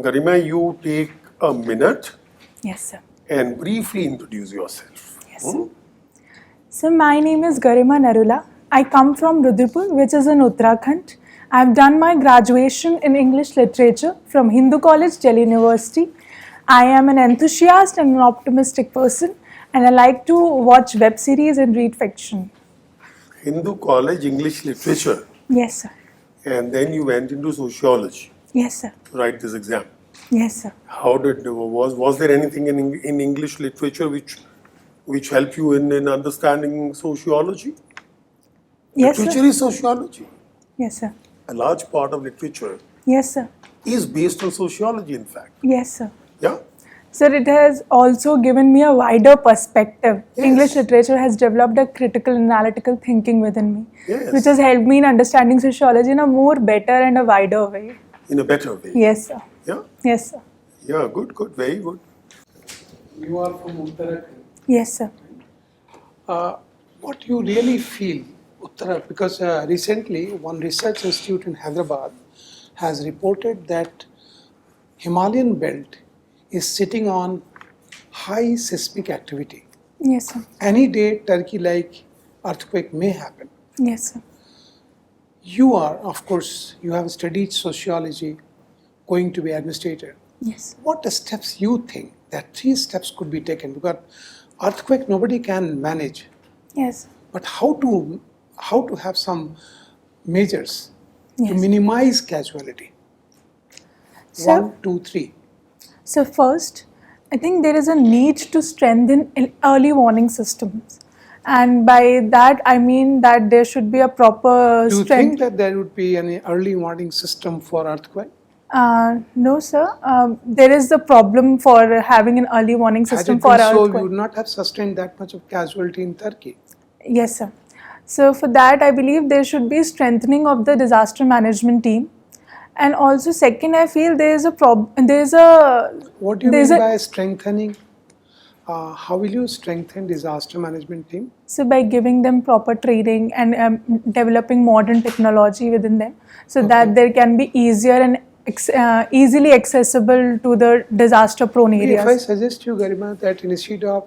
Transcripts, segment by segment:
Garima, you take a minute Yes, sir. and briefly introduce yourself. Yes. So my name is Garima Narula. I come from Rudrapur, which is in Uttarakhand. I've done my graduation in English literature from Hindu College, Delhi University. I am an enthusiast and an optimistic person, and I like to watch web series and read fiction. Hindu College, English Literature, Yes, sir. and then you went into sociology Yes, sir. to write this exam. Yes, sir. How was there anything in English literature which helped you in understanding sociology? Yes, Literature sir. is sociology. Yes, sir. A large part of literature Yes, sir. is based on sociology, in fact. Yes, sir. Yeah. Sir, it has also given me a wider perspective. Yes. English literature has developed a critical analytical thinking within me, Yes. which has helped me in understanding sociology in a more better and a wider way. In a better way. Yes, sir. Yeah. Yes, sir. Yeah. Good. Good. Very good. You are from Uttarakhand. Yes, sir. What you really feel, Uttarakhand, because recently one research institute in Hyderabad has reported that Himalayan belt is sitting on high seismic activity. Yes, sir. Any day, Turkey-like earthquake may happen. Yes, sir. You are, of course, you have studied sociology, going to be administrator. Yes. What steps you think that 3 steps could be taken? Because earthquake nobody can manage, Yes. but how to have some measures to Yes. minimize casualty? So, 1, 2, 3. so first, I think there is a need to strengthen early warning systems. And by that, I mean that there should be a proper Do you strength. think that there would be any early warning system for earthquake? No, sir. There is the problem for having an early warning Had system it for been so, we earthquake. would not have sustained that much of casualty in Turkey. Yes, sir. So for that, I believe there should be strengthening of the disaster management team, and also second, I feel there is a problem. There is a What do you there's mean a- by strengthening? How will you strengthen disaster management team? so by giving them proper training and developing modern technology within them, so that there can be easier and easily accessible to the disaster-prone If I areas. suggest you, Garima, that instead of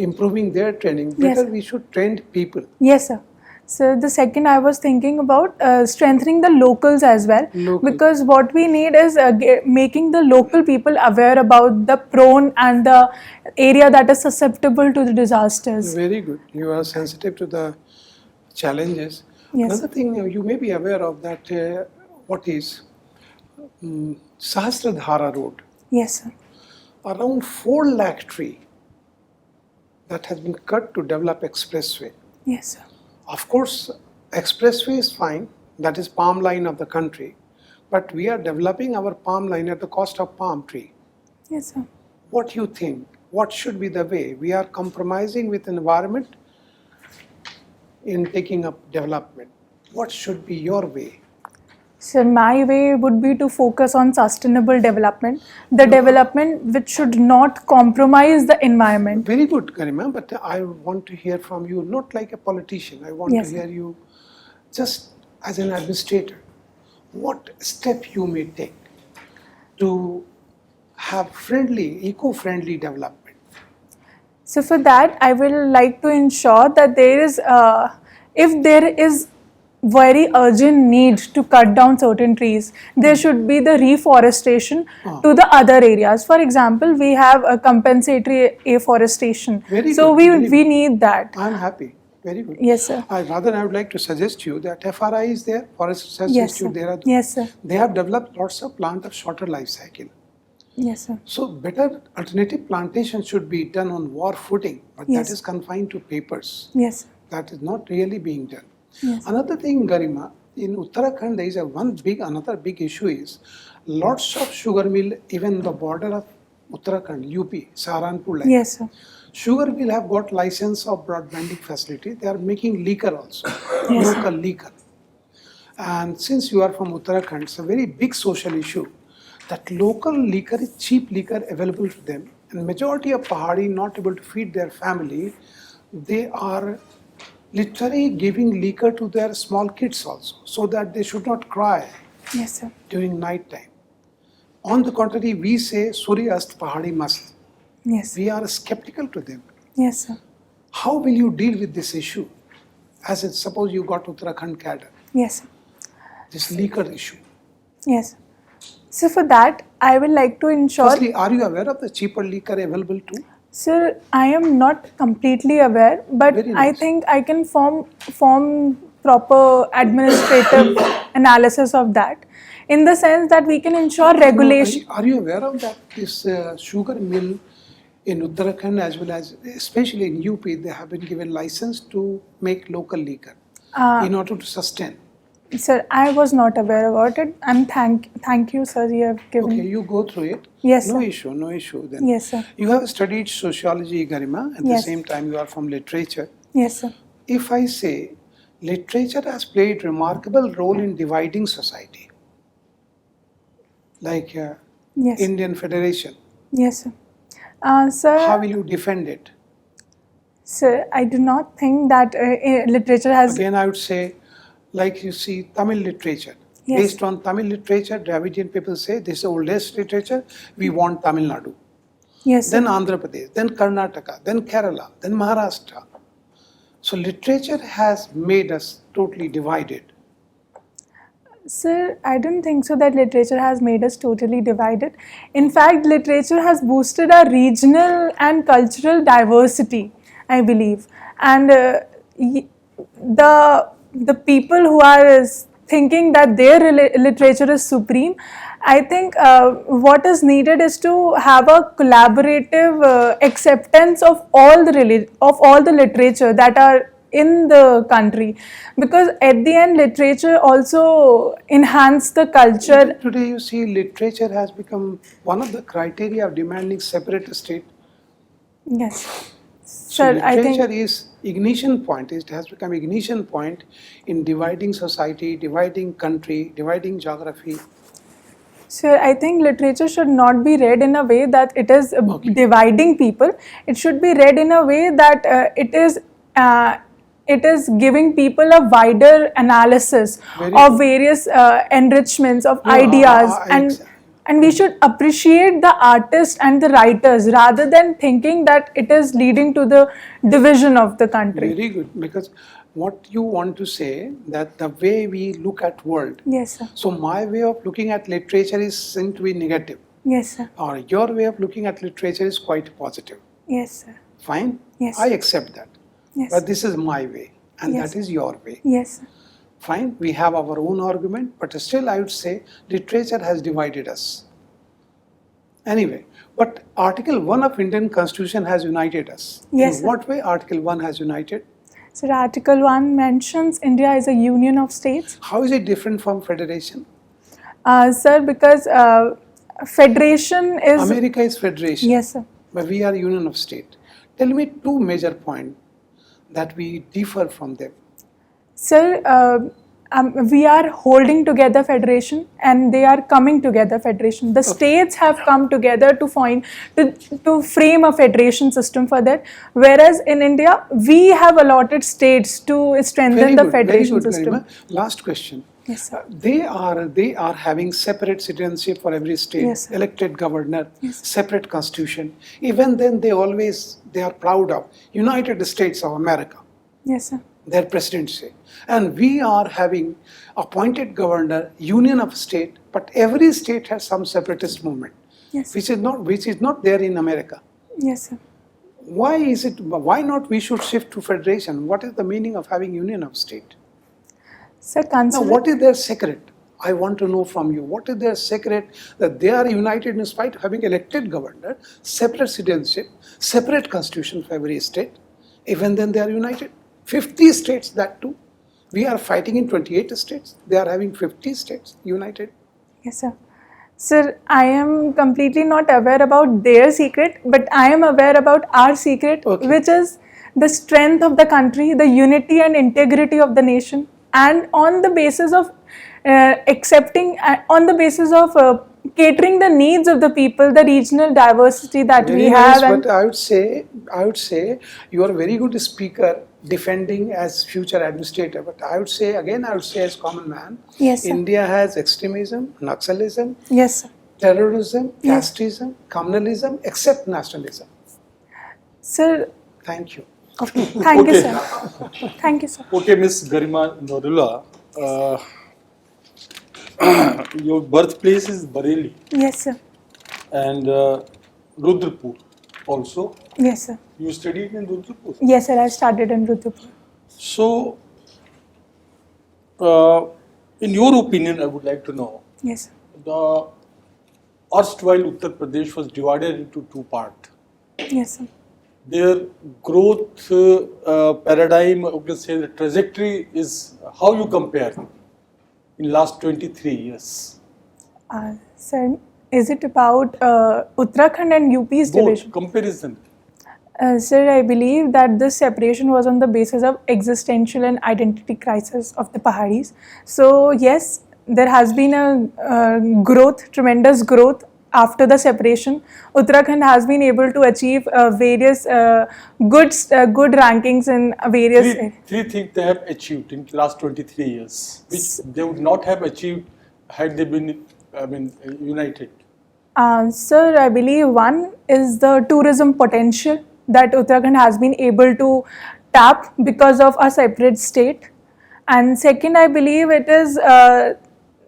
improving their training, Yes. better we should train people. Yes, sir. So the second I was thinking about strengthening the locals as well, Local. because what we need is making the local people aware about the prone and the area that is susceptible to the disasters. Very good. You are sensitive to the challenges. Yes. Another thing you may be aware of that what is Sahasradhara Road. Yes, sir. Around 4 lakh tree that has been cut to develop expressway. Yes, sir. Of course, expressway is fine. That is palm line of the country. But we are developing our palm line at the cost of palm tree. Yes, sir. What do you think? What should be the way? We are compromising with environment in taking up development. What should be your way? So my way would be to focus on sustainable development, the development which should not compromise the environment. Very good, Garima, but I want to hear from you, not like a politician. I want Yes, to sir. hear you just as an administrator. What step you may take to have friendly, eco-friendly development? So for that, I will like to ensure that there is, if there is very urgent need to cut down certain trees, there should be the reforestation to the other areas. For example, we have a compensatory afforestation. Very So good, very we good. need that. I am happy. Very good. Yes, sir. I would like to suggest you that FRI is there, Forest Research Yes, sir. Institute. There are, Yes, sir. They have developed lots of plant of shorter life cycle. Yes, sir. So better alternative plantation should be done on war footing, but Yes. that is confined to papers. Yes, sir. That is not really being done. Yes. Another thing, Garima, in Uttarakhand there is another big issue is lots of sugar mill, even the border of Uttarakhand, UP, Saharanpur line. Yes, sir. Sugar mill have got license of broadbanding facility. They are making liquor also, local liquor. And since you are from Uttarakhand, it's a very big social issue that local liquor is cheap liquor available to them. And majority of Pahari not able to feed their family, they are literally giving liquor to their small kids also, so that they should not cry Yes, sir. during night time. On the contrary, we say 𝐒𝐢𝐽𝐷 pahadi mast. Yes. We are skeptical to them. Yes, sir. How will you deal with this issue? As it, suppose you got Uttarakhand cadre, Yes, sir. this leaker issue. Yes. So for that, I would like to ensure. Firstly, are you aware of the cheaper leaker available too? Sir, I am not completely aware, but Very I nice. think I can form proper administrative analysis of that, in the sense that we can ensure regulation. Are you aware of that? This sugar mill in Uttarakhand as well as especially in UP, they have been given license to make local liquor in order to sustain. Sir, I was not aware about it, and thank you, sir. You have given. Okay, you go through it. Yes, No sir. issue, no issue then. Yes, sir. You have studied sociology, Garima, at the Yes. same time you are from literature. Yes, sir. If I say literature has played remarkable role in dividing society, like Yes. Indian Federation, Yes, sir. Sir. how will you defend it? Sir, I do not think that literature has. Again, I would say, like you see Tamil literature. Yes. Based on Tamil literature, Dravidian people say this is the oldest literature, we want Tamil Nadu. Yes, sir. Then Andhra Pradesh, then Karnataka, then Kerala, then Maharashtra. So literature has made us totally divided. Sir, I don't think so that literature has made us totally divided. In fact, literature has boosted our regional and cultural diversity, I believe. And the people who are thinking that their literature is supreme, I think what is needed is to have a collaborative acceptance of all the literature that are in the country, because at the end literature also enhance the culture. Today you see literature has become one of the criteria of demanding separate state. Yes, So sir, I literature think. is ignition point. It has become ignition point in dividing society, dividing country, dividing geography. Sir, I think literature should not be read in a way that it is dividing people. It should be read in a way that it is giving people a wider analysis Very of good. various enrichments of No, ideas, I and we should appreciate the artists and the writers rather than thinking that it is leading to the division of the country. Very good, because what you want to say that the way we look at world. Yes, sir. So my way of looking at literature is seen to be negative, Yes, sir. or your way of looking at literature is quite positive. Yes, sir. Fine? Yes. I accept that. Yes. But this is my way, and Yes. that is your way. Yes, sir. Fine, we have our own argument, but still I would say literature has divided us. Anyway, but Article 1 of Indian Constitution has united us. Yes, In sir. what way Article 1 has united? So Article 1 mentions India is a union of states. How is it different from federation? Sir, because federation is. America is federation, Yes, sir. but we are union of state. Tell me two major points that we differ from them. Sir, we are holding together federation and they are coming together federation. The states have come together to frame a federation system for that. Whereas in India, we have allotted states to strengthen the federation system. Garima. Last question. Yes, sir. They are having separate citizenship for every state, Yes, sir. elected governor, Yes. separate constitution. Even then, they are proud of United States of America, Yes, sir. their presidency. And we are having appointed governor, union of state, but every state has some separatist movement, Yes. which is not there in America. Yes, sir. Why not we should shift to federation? What is the meaning of having union of state? Sir, Now, what is their secret? I want to know from you. What is their secret that they are united in spite of having elected governor, separate citizenship, separate constitution for every state? Even then they are united. 50 states, that too. We are fighting in 28 states. They are having 50 states united. Yes, sir. Sir, I am completely not aware about their secret, but I am aware about our secret, Okay. which is the strength of the country, the unity and integrity of the nation, and on the basis of catering the needs of the people, the regional diversity that we Very have. nice, but I would say you are a very good speaker defending as future administrator. But I would say as common man, Yes, sir. India has extremism, Naxalism, Yes, sir. terrorism, casteism, communalism, except nationalism. Sir, Thank you. okay. Thank you, Okay. sir. Thank you, sir. Okay, Miss Garima Narula, your birthplace is Bareilly Yes, sir. and Rudrapur also. Yes, sir. You studied in Rudrapur. Yes, sir. I studied in Rudrapur. So, in your opinion, I would like to know, Yes, sir. the erstwhile Uttar Pradesh was divided into two parts. Yes, sir. Their growth paradigm, you can say the trajectory is how you compare in last 23 years. Sir, is it about Uttarakhand and UP's Both division? comparison. Sir, I believe that this separation was on the basis of existential and identity crisis of the Pahadis. So yes, there has been a growth, tremendous growth after the separation. Uttarakhand has been able to achieve various good rankings in various. Three things they have achieved in last 23 years, which they would not have achieved had they been, united. Sir, I believe one is the tourism potential that Uttarakhand has been able to tap because of a separate state. And second, I believe it is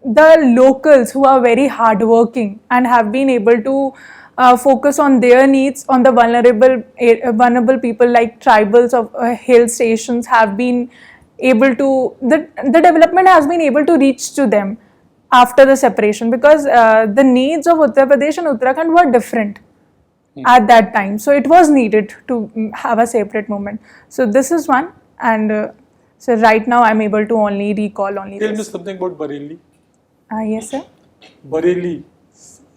the locals who are very hardworking and have been able to focus on their needs, on the vulnerable people like tribals of hill stations have been able to, the development has been able to reach to them after the separation, because the needs of Uttar Pradesh and Uttarakhand were different at that time. So it was needed to have a separate movement. So this is one, and so right now I'm able to only recall only Tell me this. something about Bareilly. Yes, sir. Bareilly,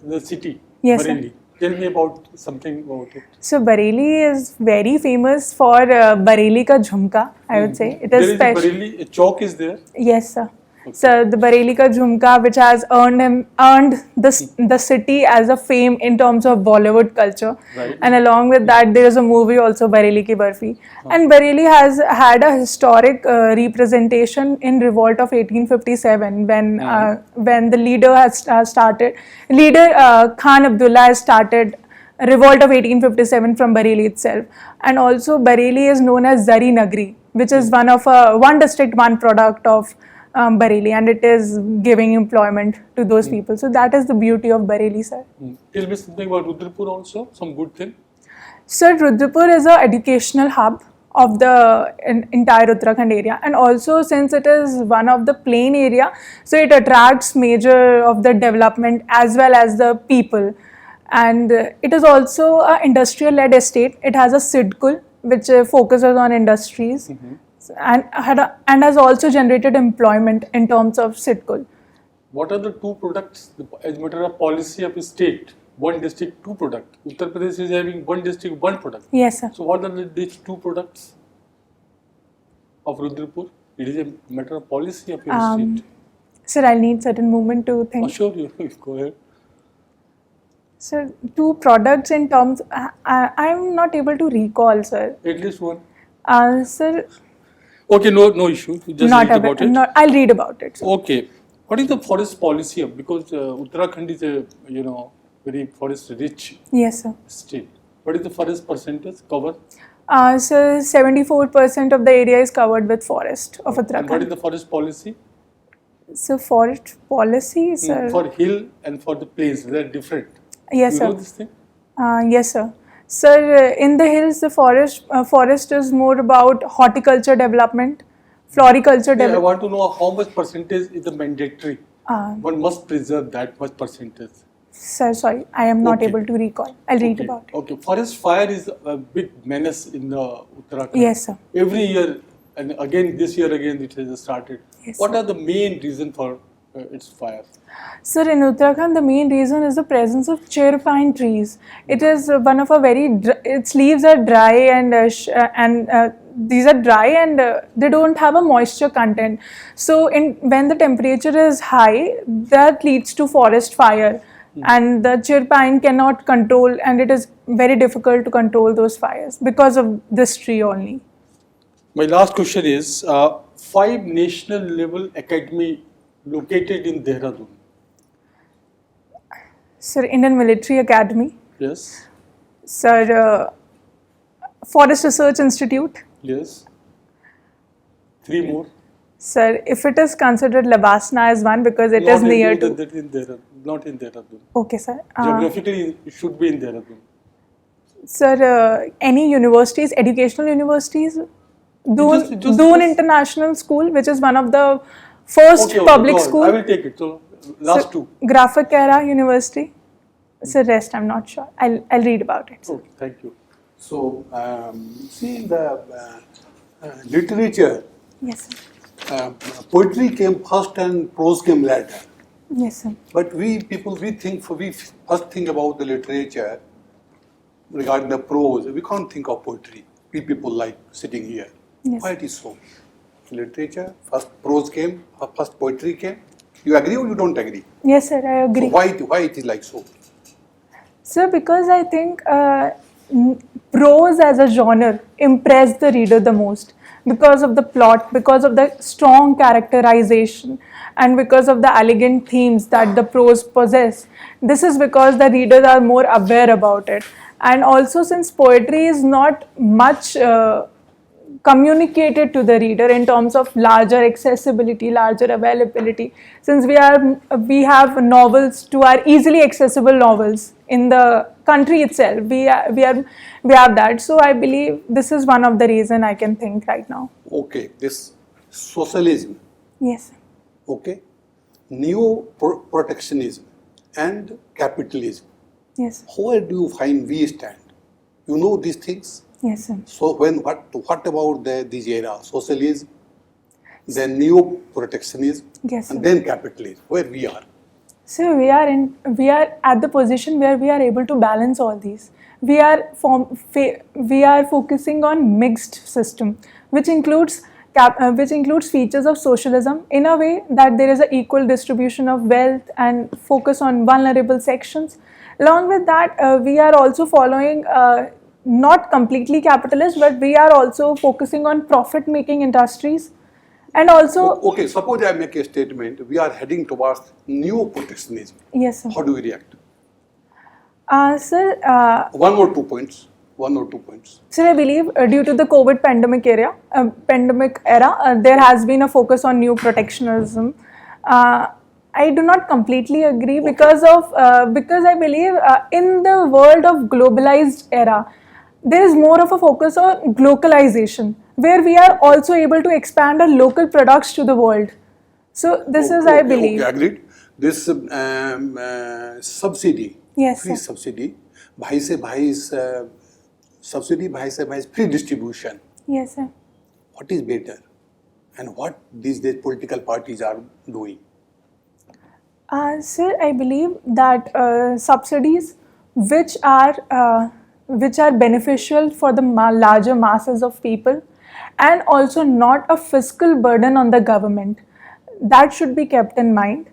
the city. Yes, sir. Bareilly. Tell me about something about it. So Bareilly is very famous for Bareilly ka jhumka, I would say. It There is is a special. Bareilly, a chalk is there. Yes, sir. So the Bareilly ka jhumka, which has earned the city as a fame in terms of Bollywood culture, Right. and along with that, there is a movie also, Bareilly Ki Barfi. And Bareilly has had a historic representation in revolt of 1857 when the leader has started. Khan Abdullah has started a revolt of 1857 from Bareilly itself. And also Bareilly is known as Zari Nagri, which is one district, one product of Bareilly, and it is giving employment to those people. So that is the beauty of Bareilly, sir. Tell me something about Rudrapur also, some good thing. Sir, Rudrapur is an educational hub of the entire Uttarakhand area, and also since it is one of the plain area, so it attracts major of the development as well as the people. And it is also an industrial-led estate. It has a SIDCUL which focuses on industries. And has also generated employment in terms of SIDCUL. What are the two products as matter of policy of a state? One district, two products. Uttar Pradesh is having one district, one product. Yes, sir. So what are these two products of Rudrapur? It is a matter of policy of your state. Sir, I'll need certain moment to think. Oh, sure, you go ahead. Sir, two products in terms, I'm not able to recall, sir. At least one. Sir, Okay, no issue. You just read about it. I'll read about it, sir. Okay. What is the forest policy of? Because Uttarakhand is a very forest rich Yes, sir. state. What is the forest percentage cover? So 74% of the area is covered with forest of And what is Uttarakhand. the forest policy? So forest policy, sir. For hill and for the plains, they are different. Yes, You sir. know this thing? Yes, sir. Sir, in the hills, the forest is more about horticulture development, floriculture Yeah, I development. want to know how much percentage is the mandatory. One must preserve that much percentage. Sir, sorry, I am not Okay. able to recall. I'll read Okay. about it. Okay, forest fire is a big menace in Uttarakhand. Yes, sir. Every year, and again this year again it has started. Yes, What sir. are the main reason for its fire? Sir, in Uttarakhand, the main reason is the presence of chair pine trees. It is one of a its leaves are dry and these are dry and they don't have a moisture content. So when the temperature is high, that leads to forest fire. And the chair pine cannot control, and it is very difficult to control those fires because of this tree only. My last question is 5 national level academy located in Dehradun. Sir, Indian Military Academy. Yes. Sir, Forest Research Institute. Yes. 3 more. Sir, if it is considered Labasna as one because it is near to. Not in Dehradun. Okay, sir. Geographically, it should be in Dehradun. Sir, any universities, educational universities? Just- Doon International School, which is one of the first public go on. school. I will take it. So, last Sir, 2. Graphic Era University. Sir, rest I'm not sure. I'll read about it. Sir. Okay, thank you. So, see in the literature, Yes, sir. poetry came first and prose came later. Yes, sir. But we first think about the literature regarding the prose. We can't think of poetry. We people like sitting here. Yes. Why it is so? Literature, first prose came, first poetry came. You agree or you don't agree? Yes, sir, I agree. So why it is like so? Sir, because I think prose as a genre impressed the reader the most because of the plot, because of the strong characterization, and because of the elegant themes that the prose possess. This is because the readers are more aware about it. And also, since poetry is not much communicated to the reader in terms of larger accessibility, larger availability, since we have novels to our easily accessible novels in the country itself, we have that. So I believe this is one of the reason I can think right now. Okay, this socialism, Yes. okay, neo-protectionism and capitalism. Yes. Where do you find we stand? You know these things? Yes, sir. So what about this era? Socialism, then neo-protectionism, Yes, sir. and then capitalism, where we are. So we are at the position where we are able to balance all these. We are focusing on mixed system, which includes features of socialism in a way that there is an equal distribution of wealth and focus on vulnerable sections. Along with that, we are also following not completely capitalist, but we are also focusing on profit-making industries, and also. Okay, suppose I make a statement, we are heading towards neo-protectionism. Yes, sir. How do we react? Sir. One or two points. Sir, I believe due to the COVID pandemic era, there has been a focus on new protectionism. I do not completely agree because I believe in the world of globalized era, there is more of a focus on globalization, where we are also able to expand our local products to the world. So this is, I believe. Okay, agreed. This subsidy, Yes, free sir. subsidy, bhai se bhai's subsidy, bhai se bhai's free distribution. Yes, sir. What is better? And what these days political parties are doing? Sir, I believe that subsidies which are beneficial for the larger masses of people and also not a fiscal burden on the government, that should be kept in mind.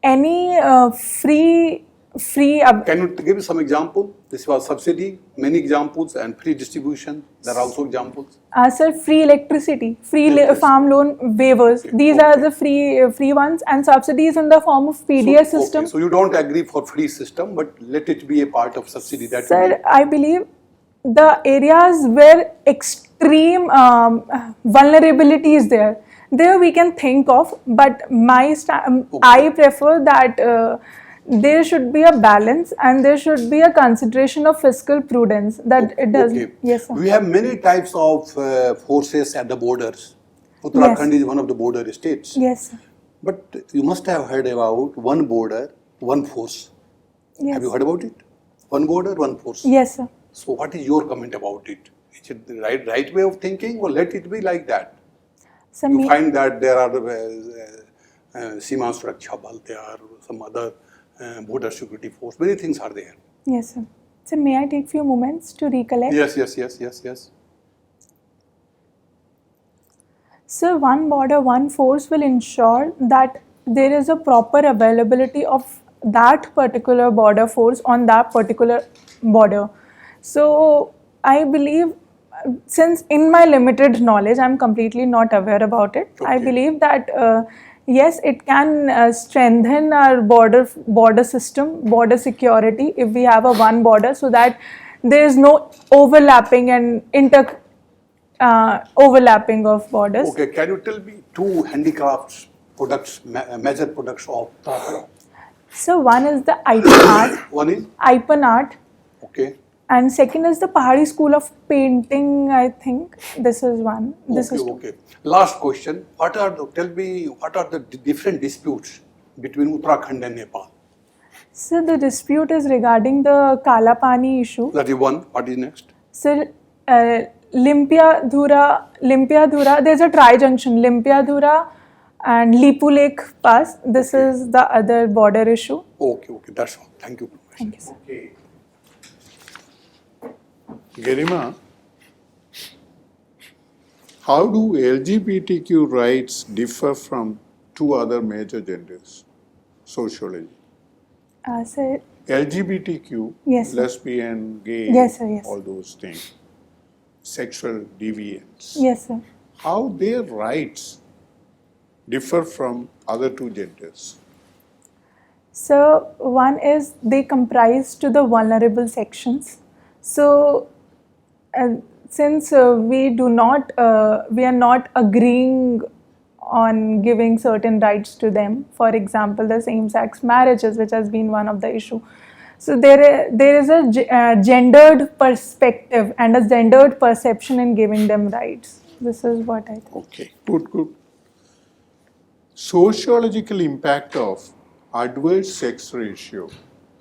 Any free. Can you give some example? This was subsidy, many examples, and free distribution. There are also examples. Sir, free electricity, Yes. farm loan waivers. Okay, These are the free ones, and subsidies in the form of PDS system. Okay, so you don't agree for free system, but let it be a part of subsidy. That Sir, will be- I believe the areas where extreme vulnerability is there we can think of, but I prefer that there should be a balance and there should be a consideration of fiscal prudence that it does. Okay. Yes, sir. We have many types of forces at the borders. Uttarakhand is one of the border states. Yes, sir. But you must have heard about one border, one force. Yes. Have you heard about it? One border, one force. Yes, sir. So what is your comment about it? Is it the right way of thinking, or let it be like that? So You find that there are Seema Suraksha Bal, there are some other border security force. Many things are there. yes, sir. So may I take few moments to recollect? Yes. So one border, one force will ensure that there is a proper availability of that particular border force on that particular border. So I believe, since in my limited knowledge, I'm completely not aware about it. I Okay. believe that Yes, it can strengthen our border system, border security if we have a one border, so that there is no overlapping and overlapping of borders. Okay, can you tell me two handicrafts products, major products of Uttarakhand? So one is the Ipan art, One is, Ipan art, okay, and second is the Pahari School of Painting. I think this is one. This okay, is okay. Last question, tell me, what are the different disputes between Uttarakhand and Nepal? So the dispute is regarding the Kala Pani issue. That is one, what is next? So Limpiadhura, there's a tri-junction, Limpiadhura and Lipu Lake Pass. This is the other border issue. Okay, okay, that's all. Thank you. Thank you, sir. Okay. Garima, how do LGBTQ rights differ from two other major genders? Sociology. Sir, LGBTQ, Yes, sir. lesbian, gay, Yes, sir, yes. all those things, sexual deviance. yes, sir. How their rights differ from other two genders? So one is they comprise to the vulnerable sections. So since we are not agreeing on giving certain rights to them, for example, the same-sex marriages, which has been one of the issue. So there is a gendered perspective and a gendered perception in giving them rights. This is what I think. Okay, good, good. Sociological impact of adverse sex ratio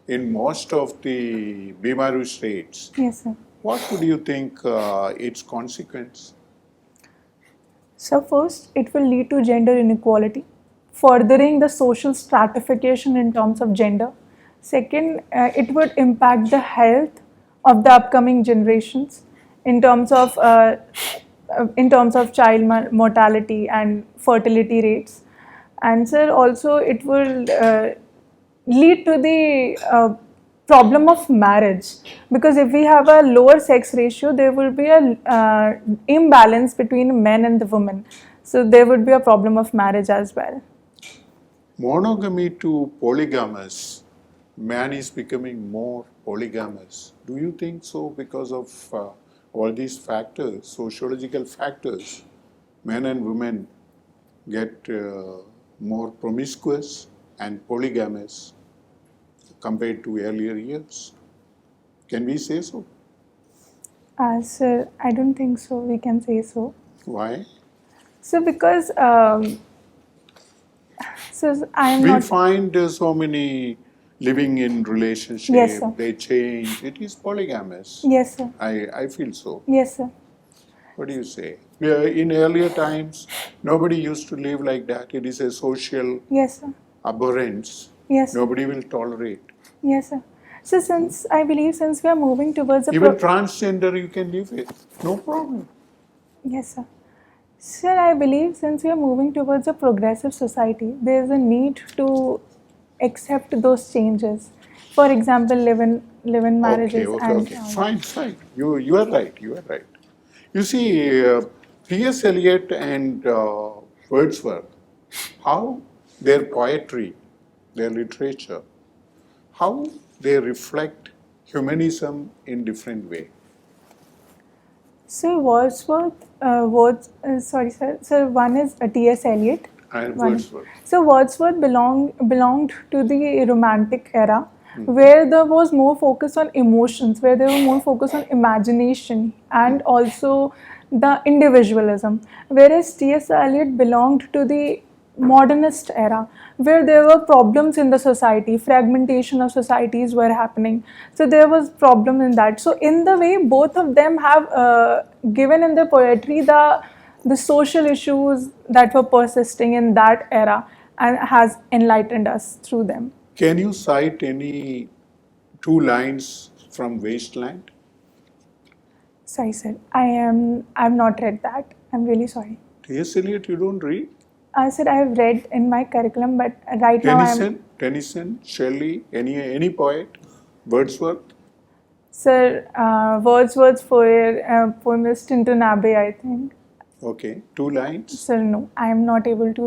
in most of the Bimaru states. Yes, sir. What would you think its consequence? So first, it will lead to gender inequality, furthering the social stratification in terms of gender. Second, it would impact the health of the upcoming generations in terms of child mortality and fertility rates. And sir, also it will lead to the problem of marriage, because if we have a lower sex ratio, there will be a imbalance between men and the women. So there would be a problem of marriage as well. Monogamy to polygamous, man is becoming more polygamous. Do you think so because of all these factors, sociological factors, men and women get more promiscuous and polygamous compared to earlier years? Can we say so? Sir, I don't think so. We can say so. Why? So because so I am We not. find so many living in relationship, Yes, sir. they change, it is polygamous. Yes, sir. I feel so. Yes, sir. What do you say? In earlier times, nobody used to live like that. It is a social Yes, sir. abhorrence. Yes, sir. Nobody will tolerate. Yes, sir. So since we are moving towards a Even transgender you can live with, no problem. Yes, sir. Sir, I believe since we are moving towards a progressive society, there is a need to accept those changes. For example, live-in marriages Okay. Fine. You are right. You see, T.S. Eliot and Wordsworth, how their poetry, their literature, how they reflect humanism in different way. So Wordsworth, sorry, sir. So one is T.S. Eliot. And One. Wordsworth. So Wordsworth belonged to the Romantic era, where there was more focus on emotions, where there were more focus on imagination and also the individualism. Whereas T.S. Eliot belonged to the modernist era, where there were problems in the society, fragmentation of societies were happening. So there was problem in that. So in the way, both of them have given in their poetry the social issues that were persisting in that era and has enlightened us through them. Can you cite any two lines from Wasteland? Sorry, sir. I've not read that. I'm really sorry. T.S. Eliot you don't read? Sir, I have read in my curriculum, but right now Tennyson, Shelley, any poet? Wordsworth? Sir, Wordsworth's poem is Tintin Abbey, I think. Okay, 2 lines. Sir, no, I am not able to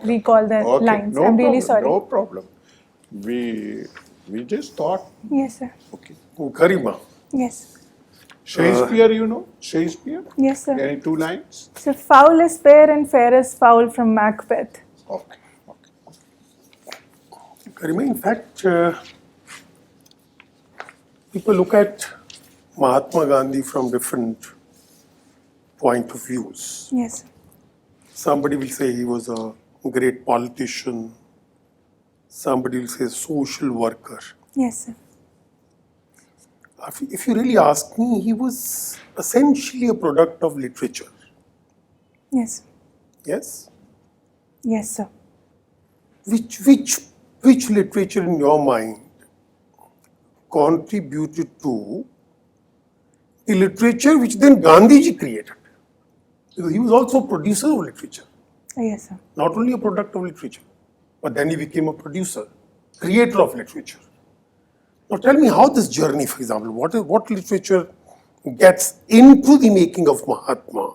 recall the Okay, lines. no I'm problem, really sorry. no problem. We just thought, Yes, sir. okay. Garima. Yes. Shakespeare, you know? Shakespeare? Yes, sir. Any 2 lines? So, foul is fair and fair is foul from Macbeth. Okay. Garima, in fact, people look at Mahatma Gandhi from different point of views. Yes. Somebody will say he was a great politician. Somebody will say social worker. Yes, sir. If you really ask me, he was essentially a product of literature. Yes. Yes? Yes, sir. Which literature in your mind contributed to the literature which then Gandhiji created? Because he was also a producer of literature, Yes, sir. not only a product of literature, but then he became a producer, creator of literature. Now tell me how this journey, for example, what literature gets into the making of Mahatma,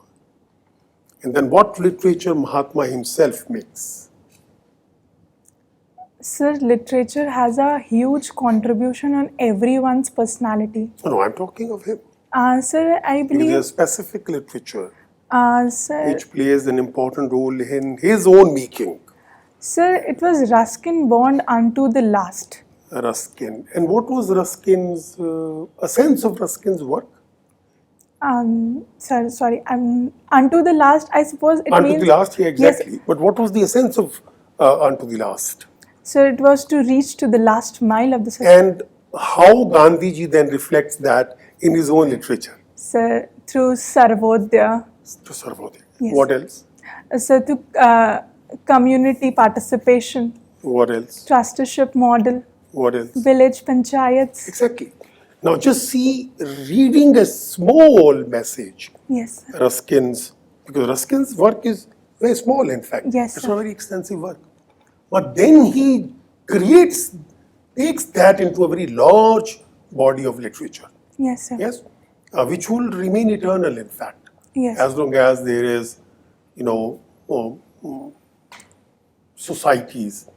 and then what literature Mahatma himself makes? Sir, literature has a huge contribution on everyone's personality. No, I'm talking of him. Sir, I Because believe, there's specific literature sir, which plays an important role in his own making. sir, it was Ruskin bond unto the last. Ruskin. And what was Ruskin's, a sense of Ruskin's work? Sir, sorry, unto the last, I suppose it Unto means... the last, yeah, exactly. Yes, But what was the essence of unto the last? sir, it was to reach to the last mile of the society. And how Gandhiji then reflects that in his own literature? Sir, through Sarvodaya. To Sarvodaya. Yes. What else? Sir, to community participation, What else? trusteeship model, What else? village panchayats. Exactly. Now just see, reading a small message, Yes, sir. because Ruskin's work is very small, in fact. Yes, It's sir. not very extensive work. But then he takes that into a very large body of literature, Yes, sir. yes, which will remain eternal, in fact, Yes. as long as there is, societies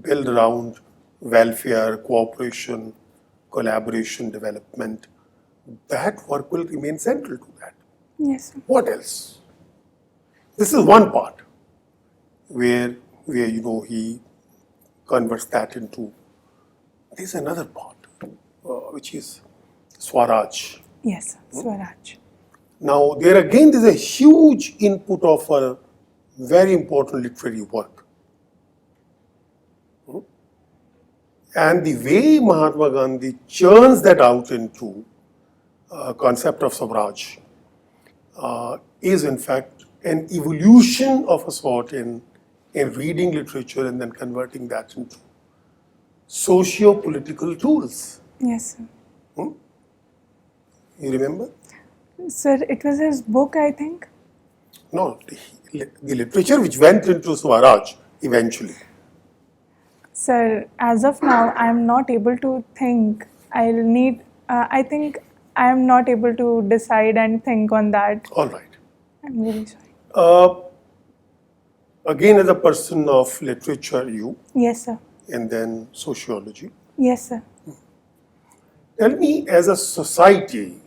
built around welfare, cooperation, collaboration, development. That work will remain central to that. Yes, sir. What else? This is one part where he converts that into. There's another part which is Swaraj. Yes, sir. Swaraj. Now there again there's a huge input of a very important literary work. And the way Mahatma Gandhi churns that out into concept of Swaraj is in fact an evolution of a sort in reading literature and then converting that into socio-political tools. Yes, sir. You remember? Sir, it was his book, I think. No, the literature which went into Swaraj eventually. Sir, as of now, I am not able to think. I think I am not able to decide and think on that. All right. I'm really sorry. Again, as a person of literature, Yes, sir. and then sociology. Yes, sir. Tell me, as a society,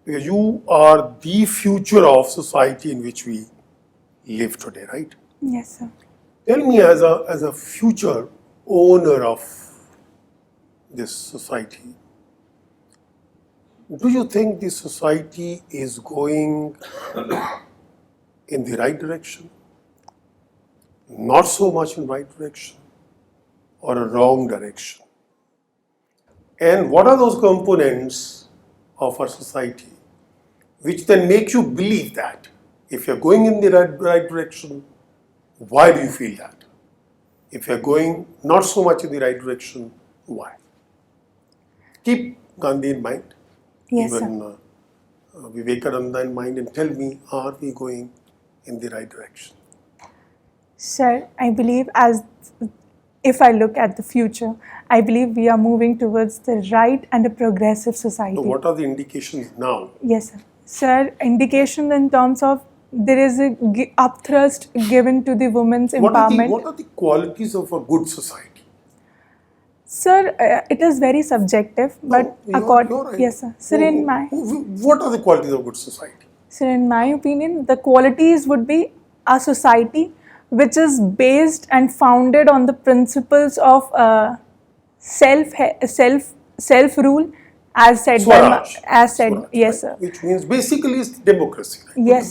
because you are the future of society in which we live today, right? Yes, sir. Tell me, as a future owner of this society, do you think the society is going in the right direction? Not so much in the right direction, or a wrong direction? And what are those components of our society which then make you believe that if you're going in the right direction, why do you feel that? If you're going not so much in the right direction, why? Keep Gandhi in mind, Yes, even Vivekananda in mind, and tell me, are we going in the right direction? Sir, I believe if I look at the future, I believe we are moving towards the right and a progressive society. So what are the indications now? Yes, sir. Sir, indication in terms of there is a upthrust given to the women's empowerment. What are the qualities of a good society? Sir, it is very subjective, but you're yes, sir. Sir, what are the qualities of good society? Sir, in my opinion, the qualities would be a society which is based and founded on the principles of self-rule, as said Swaraj. Swaraj, yes, sir. Which means basically it's democracy. Right? Yes,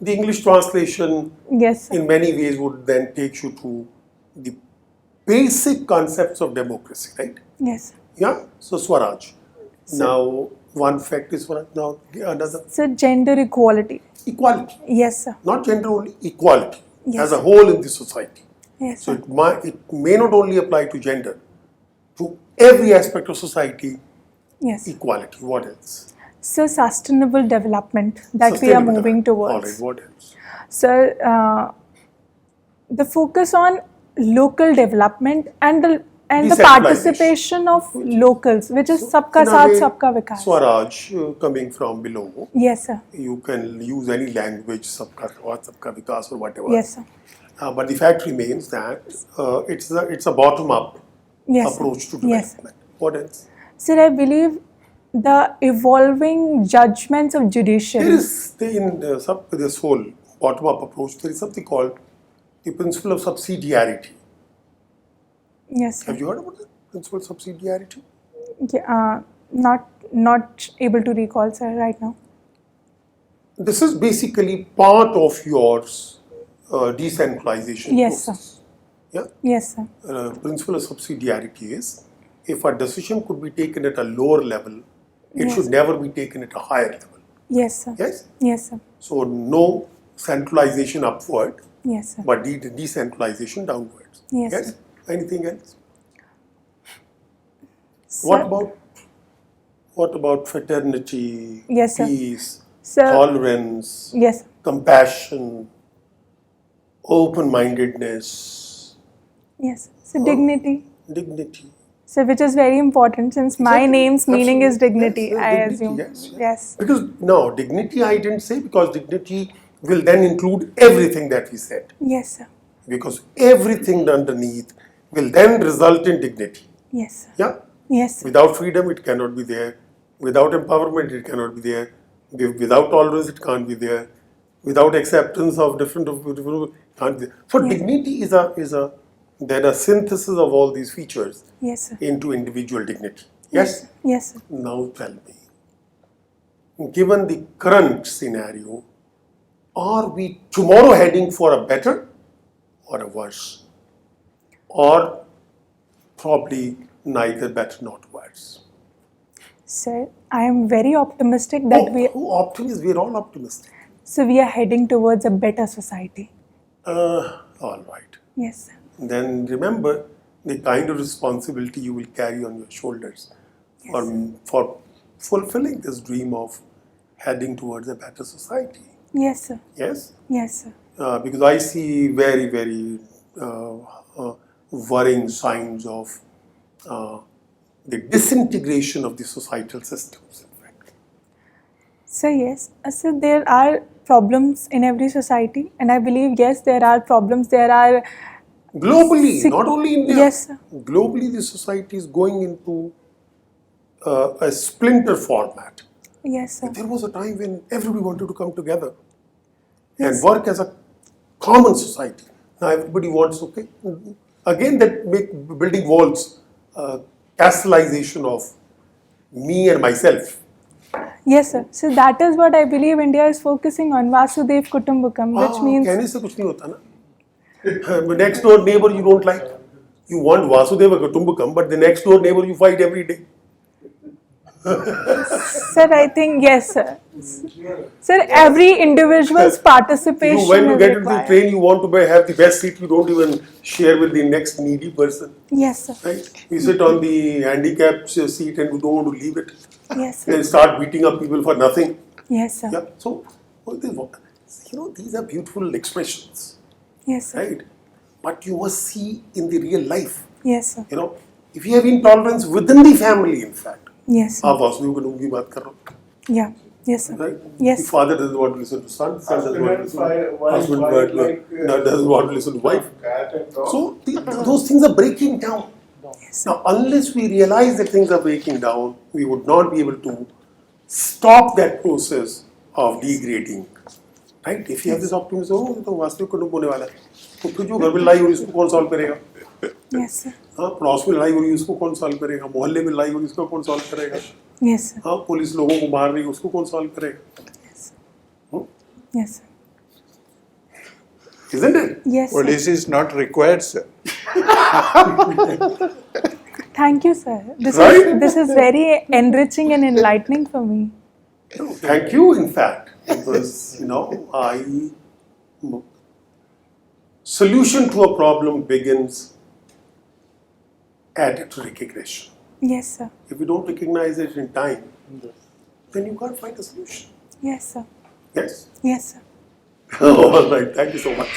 The English translation yes, sir. in many ways would then take you to the basic concepts of democracy, right? Yes, sir. Yeah, so Swaraj. Now, one fact is Swaraj, now another. Sir, gender equality. Equality. Yes, sir. Not gender only, equality Yes. as a whole in the society. Yes, So sir. it may not only apply to gender, to every aspect of society, Yes. equality. What else? So, sustainable development that we are Sustainable moving development. towards. All right, what else? Sir, the focus on local development and the Decentralization. participation of locals, which is Sabka In a Saath, way, Sabka Vikas. Swaraj, coming from below, Yes, sir. you can use any language, Sabka Saath, Sabka Vikas or whatever. Yes, sir. But the fact remains that it's a bottom-up Yes, approach sir. to Yes. development. What else? Sir, I believe the evolving judgments of judiciary. There is in this whole bottom-up approach, there is something called the principle of subsidiarity. Yes, sir. Have you heard about the principle of subsidiarity? Yeah, not able to recall, sir, right now. This is basically part of your decentralization Yes, sir. process. Yeah. Yes, sir. Principle of subsidiarity is if a decision could be taken at a lower level, it Yes. should never be taken at a higher level. Yes, sir. Yes. Yes, sir. So no centralization upward, Yes, sir. but decentralization downwards. Yes, Yes. sir. Anything else? Sir, What about fraternity, Yes, sir. peace, Sir. tolerance, Yes, sir. compassion, open-mindedness, Yes. So, dignity. dignity? So, which is very important since my Exactly. name's meaning is Absolutely. dignity, Yes, I dignity, assume. yes, yes. Yes. Because no, dignity I didn't say because dignity will then include everything that we said. Yes, sir. Because everything underneath will then result in dignity. Yes, sir. Yeah? Yes, sir. Without freedom, it cannot be there. Without empowerment, it cannot be there. Without tolerance, it can't be there. Without acceptance of different, can't be there. So dignity is a synthesis of all these features Yes, sir. into individual dignity. Yes? Yes, sir. Now tell me, given the current scenario, are we tomorrow heading for a better or a worse? Or probably neither better nor worse? Sir, I am very optimistic that Who optimistic? We're all optimistic. we are heading towards a better society. All right. Yes, sir. Then remember the kind of responsibility you will carry on your shoulders for fulfilling this dream of heading towards a better society. Yes, sir. Yes? Yes, sir. Because I see very, very worrying signs of the disintegration of the societal systems, in fact. So yes, so there are problems in every society, and I believe yes, there are problems. There are Globally, not only India. Yes, sir. Globally, the society is going into a splinter format. Yes, sir. There was a time when everybody wanted to come together and work as a common society. Now everybody wants, okay, again that building walls, castleization of me and myself. Yes, sir. So that is what I believe India is focusing on, Vasudev Kutumbakam, which means कहने से कुछ नहीं होता ना. Next door neighbor you don't like. You want Vasudeva Kutumbakam, but the next door neighbor you fight every day. sir, I think yes, sir. Sir, every individual's participation When you is get into the required. train, you want to have the best seat. You don't even share with the next needy person. Yes, sir. Right? You sit on the handicapped seat and you don't want to leave it. Yes, sir. And start beating up people for nothing. Yes, sir. Yeah. So, these are beautiful expressions, Yes, sir. right? But you must see in the real life. Yes, sir. If you have intolerance within the family, in fact. Yes, sir. आप वासुदेव कुटुंब की बात कर रहे हो. Yeah. Yes, sir. Right? Yes. The father doesn't want to listen to son, son doesn't want to listen to wife, husband, wife, doesn't want to listen to wife. cat and dog. So those things are breaking down. Yes, Now, unless we realize that things are breaking down, we would not be able to stop that process of degrading. Right? If you have this optimism, oh, तो वास्तविक कुटुंब होने वाला है, तो फिर जो घर में लड़ाई हो रही है उसको कौन सॉल्व करेगा? Yes, sir. हाँ, पड़ोस में लड़ाई हो रही है उसको कौन सॉल्व करेगा? मोहल्ले में लड़ाई हो रही है उसको कौन सॉल्व करेगा? Yes, sir. हाँ, पुलिस लोगों को मार रही है उसको कौन सॉल्व करेगा? Yes, sir. Isn't it? Yes, sir. Police is not required, sir. Thank you, sir. Right? This is very enriching and enlightening for me. Thank you, in fact, because solution to a problem begins at its recognition. Yes, sir. If you don't recognize it in time, then you can't find a solution. Yes, sir. Yes? Yes, sir. All right. Thank you so much.